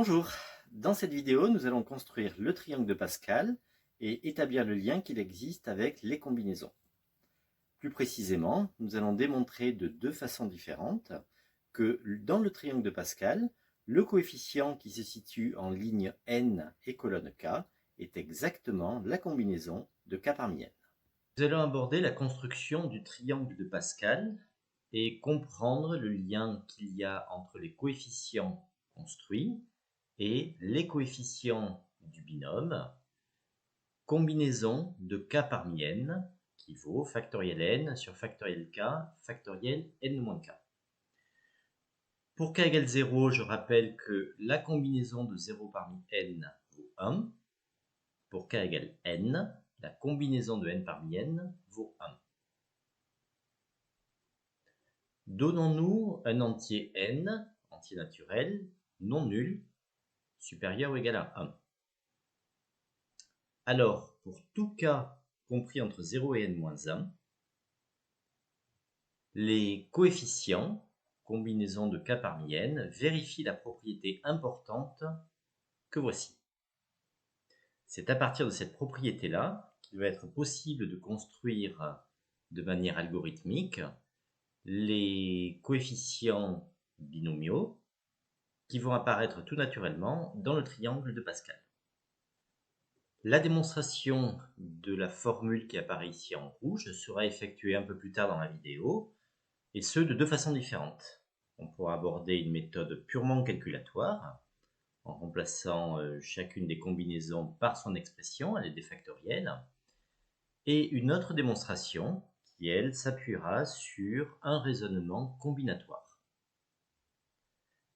Bonjour, dans cette vidéo nous allons construire le triangle de Pascal et établir le lien qu'il existe avec les combinaisons. Plus précisément, nous allons démontrer de deux façons différentes que dans le triangle de Pascal, le coefficient qui se situe en ligne n et colonne k est exactement la combinaison de k parmi n. Nous allons aborder la construction du triangle de Pascal et comprendre le lien qu'il y a entre les coefficients construits et les coefficients du binôme, combinaison de k parmi n, qui vaut factoriel n sur factoriel k, factoriel n-k. Pour k égale 0, je rappelle que la combinaison de 0 parmi n vaut 1. Pour k égale n, la combinaison de n parmi n vaut 1. Donnons-nous un entier n, entier naturel, non nul, supérieur ou égal à 1. Alors, pour tout k compris entre 0 et n-1, les coefficients, combinaison de k parmi n, vérifient la propriété importante que voici. C'est à partir de cette propriété-là qu'il va être possible de construire de manière algorithmique les coefficients binomiaux qui vont apparaître tout naturellement dans le triangle de Pascal. La démonstration de la formule qui apparaît ici en rouge sera effectuée un peu plus tard dans la vidéo, et ce de deux façons différentes. On pourra aborder une méthode purement calculatoire, en remplaçant chacune des combinaisons par son expression, elle est des factoriels, et une autre démonstration qui, elle, s'appuiera sur un raisonnement combinatoire.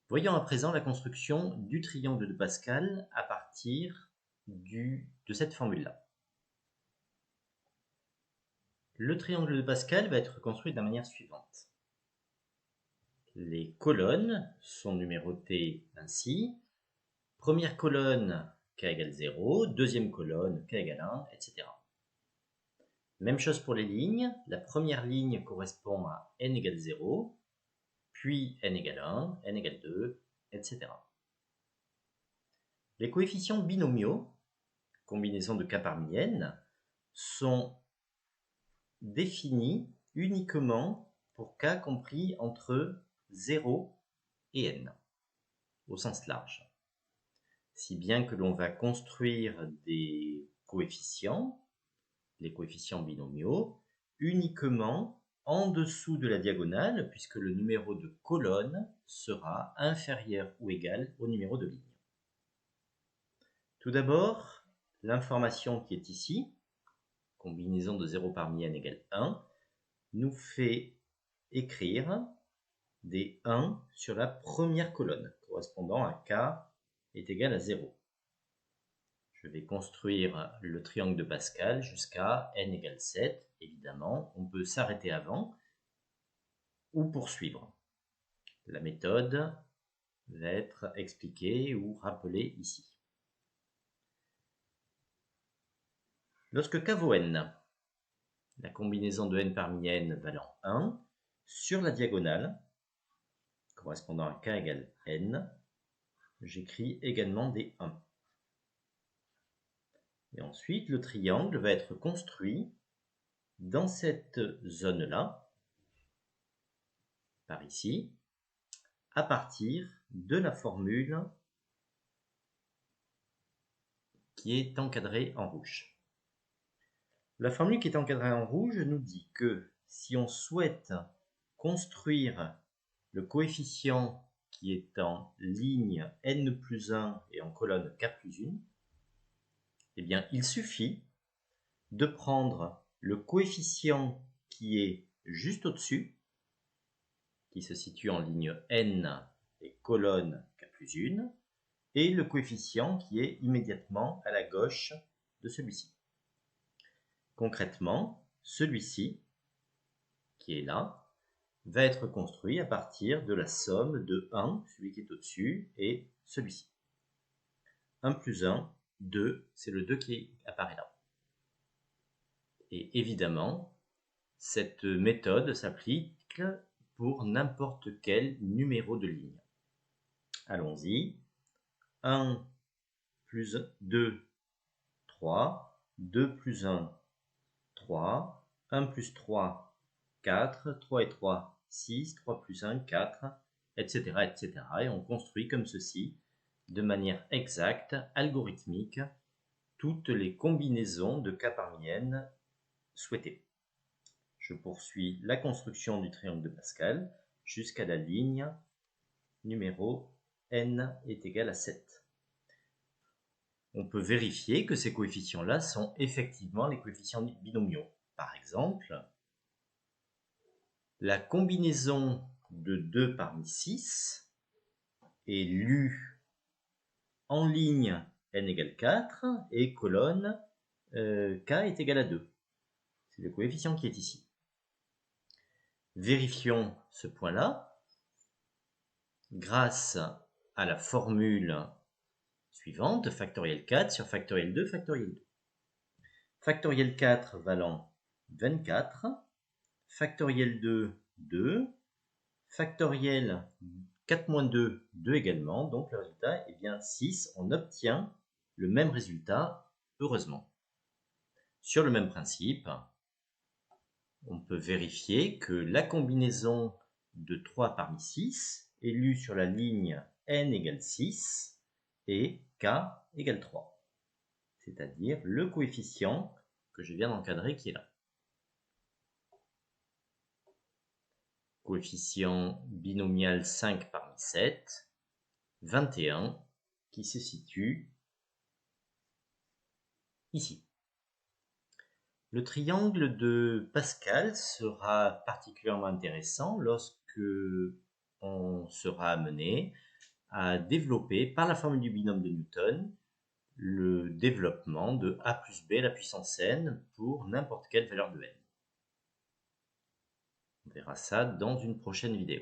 Voyons à présent la construction du triangle de Pascal à partir de cette formule-là. Le triangle de Pascal va être construit de la manière suivante. Les colonnes sont numérotées ainsi. Première colonne, k égale 0, deuxième colonne, k égale 1, etc. Même chose pour les lignes. La première ligne correspond à n égale 0, puis n égale 1, n égale 2, etc. Les coefficients binomiaux, combinaison de k parmi n, sont définis uniquement pour k compris entre 0 et n, au sens large. Si bien que l'on va construire des coefficients, les coefficients binomiaux, uniquement en dessous de la diagonale, puisque le numéro de colonne sera inférieur ou égal au numéro de ligne. Tout d'abord, l'information qui est ici, combinaison de 0 parmi n égale 1, nous fait écrire des 1 sur la première colonne, correspondant à k est égal à 0. Je vais construire le triangle de Pascal jusqu'à n égale 7. Évidemment, on peut s'arrêter avant ou poursuivre. La méthode va être expliquée ou rappelée ici. Lorsque k vaut n, la combinaison de n parmi n valant 1, sur la diagonale, correspondant à k égale n, j'écris également des 1. Et ensuite, le triangle va être construit dans cette zone-là, par ici, à partir de la formule qui est encadrée en rouge. La formule qui est encadrée en rouge nous dit que si on souhaite construire le coefficient qui est en ligne n plus 1 et en colonne k plus 1, eh bien, il suffit de prendre le coefficient qui est juste au-dessus, qui se situe en ligne n et colonne k plus 1, et le coefficient qui est immédiatement à la gauche de celui-ci. Concrètement, celui-ci, qui est là, va être construit à partir de la somme de 1, celui qui est au-dessus, et celui-ci. 1 plus 1, 2, c'est le 2 qui apparaît là. Et évidemment, cette méthode s'applique pour n'importe quel numéro de ligne. Allons-y. 1 plus 2, 3, 2 plus 1, 3, 1 plus 3, 4, 3 et 3, 6, 3 plus 1, 4, etc., etc. Et on construit comme ceci, de manière exacte, algorithmique, toutes les combinaisons de k parmi n souhaitées. Je poursuis la construction du triangle de Pascal jusqu'à la ligne numéro n est égal à 7. On peut vérifier que ces coefficients-là sont effectivement les coefficients binomiaux. Par exemple, la combinaison de 2 parmi 6 est lue en ligne n égale 4 et colonne k est égal à 2. C'est le coefficient qui est ici. Vérifions ce point-là grâce à la formule suivante, factoriel 4 sur factoriel 2, factoriel 2. Factoriel 4 valant 24, factoriel 2, 2, factoriel 4 moins 2, 2 également, donc le résultat est bien 6. On obtient le même résultat, heureusement. Sur le même principe, on peut vérifier que la combinaison de 3 parmi 6 est lue sur la ligne n égale 6 et k égale 3, c'est-à-dire le coefficient que je viens d'encadrer qui est là. Coefficient binomial 5 parmi 7, 21, qui se situe ici. Le triangle de Pascal sera particulièrement intéressant lorsque on sera amené à développer, par la formule du binôme de Newton, le développement de a plus b à la puissance n pour n'importe quelle valeur de n. On verra ça dans une prochaine vidéo.